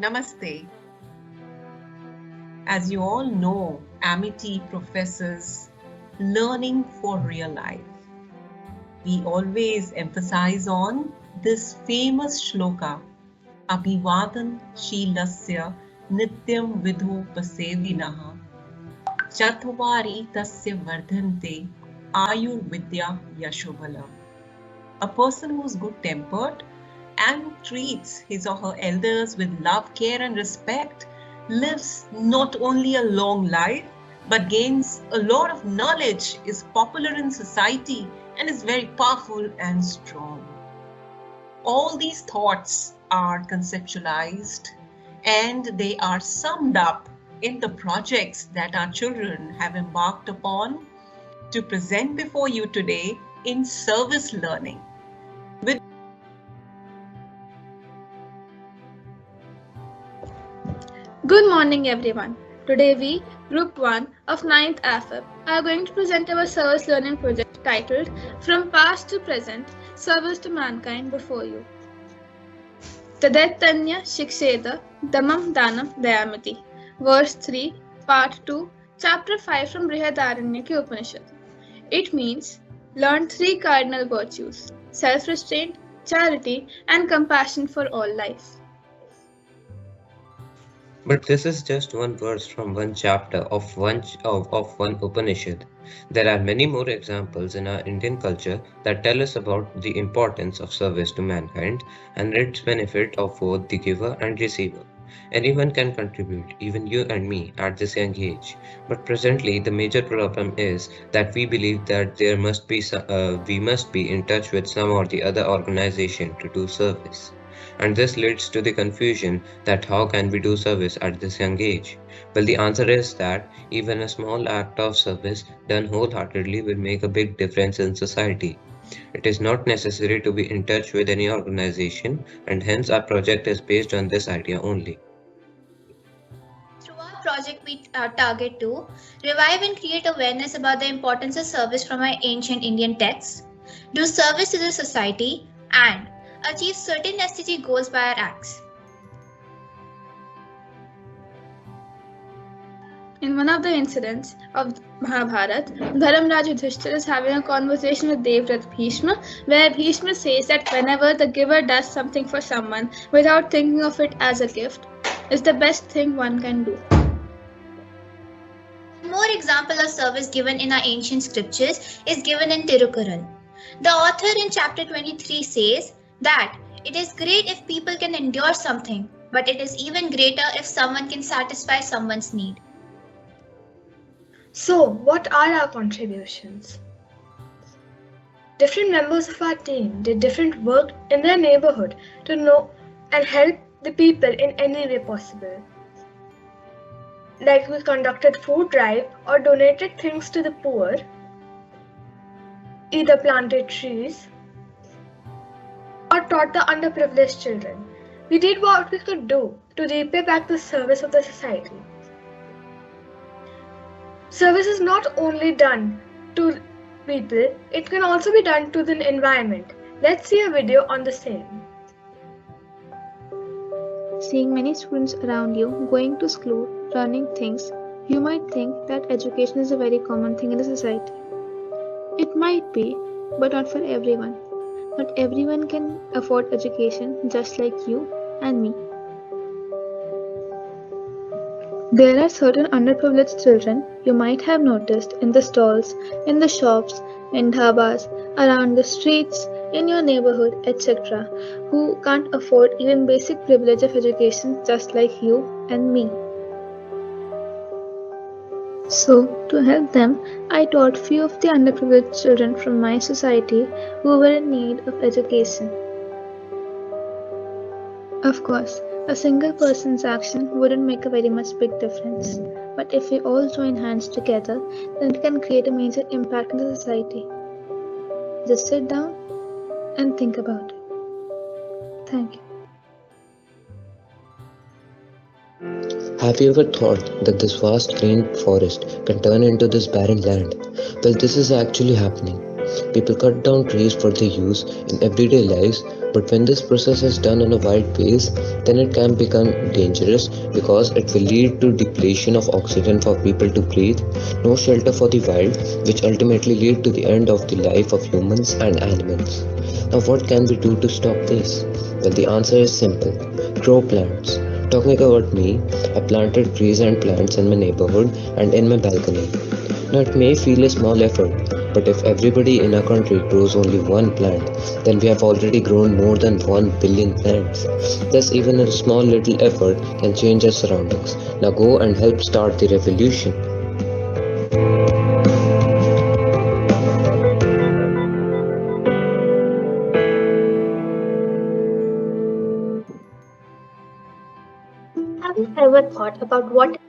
Namaste. As you all know, Amity professes learning for real life. We always emphasize on this famous shloka, Abhivadan Shilasya Nityam Vidhu Pasevinaha Chatvari Tasya Vardhante Ayurvidya Yashobala. A person who's good tempered and treats his or her elders with love, care, and respect lives not only a long life but gains a lot of knowledge, is popular in society, and is very powerful and strong. All these thoughts are conceptualized and they are summed up in the projects that our children have embarked upon to present before you today in service learning. Good morning, everyone. Today we, Group 1 of 9th AFib, are going to present our service learning project titled From Past to Present, Service to Mankind before you. Tadaitanya Shiksheda Damam Danam Dayamati. Verse 3, Part 2, Chapter 5 from Brihadaranyaka Upanishad. It means, learn 3 cardinal virtues, self-restraint, charity, and compassion for all life. But this is just one verse from one chapter of one Upanishad. There are many more examples in our Indian culture that tell us about the importance of service to mankind and its benefit of both the giver and receiver. Anyone can contribute, even you and me, at this young age. But presently, the major problem is that we believe that we must be in touch with some or the other organization to do service. And this leads to the confusion that how can we do service at this young age? Well, the answer is that even a small act of service done wholeheartedly will make a big difference in society. It is not necessary to be in touch with any organization, and hence our project is based on this idea only. Through our project, we target to revive and create awareness about the importance of service from our ancient Indian texts, do service to the society, and achieve certain SDG goals by our acts. In one of the incidents of Mahabharata, Dharamraj Yudhishthira is having a conversation with Devrat Bhishma, where Bhishma says that whenever the giver does something for someone without thinking of it as a gift, is the best thing one can do. One more example of service given in our ancient scriptures is given in Tirukural. The author in chapter 23 says that it is great if people can endure something, but it is even greater if someone can satisfy someone's need. So, what are our contributions? Different members of our team did different work in their neighborhood to know and help the people in any way possible. Like we conducted food drive or donated things to the poor, either planted trees or taught the underprivileged children. We did what we could do to repay back the service of the society. Service is not only done to people, it can also be done to the environment. Let's see a video on the same. Seeing many students around you going to school, learning things, you might think that education is a very common thing in the society. It might be, but not for everyone. Not everyone can afford education just like you and me. There are certain underprivileged children you might have noticed in the stalls, in the shops, in dhabas, around the streets, in your neighborhood, etc., who can't afford even basic privilege of education just like you and me. So, to help them, I taught few of the underprivileged children from my society who were in need of education. Of course, a single person's action wouldn't make a very much big difference, but if we all join hands together, then it can create a major impact in the society. Just sit down and think about it. Thank you. Have you ever thought that this vast green forest can turn into this barren land? Well, this is actually happening. People cut down trees for their use in everyday lives, but when this process is done on a wide base, then it can become dangerous because it will lead to depletion of oxygen for people to breathe, no shelter for the wild, which ultimately lead to the end of the life of humans and animals. Now, what can we do to stop this? Well, the answer is simple: grow plants. Talking about me, I planted trees and plants in my neighborhood and in my balcony. Now, it may feel a small effort, but if everybody in our country grows only one plant, then we have already grown more than 1 billion plants. Thus, even a small little effort can change our surroundings. Now, go and help start the revolution. Have you ever thought about what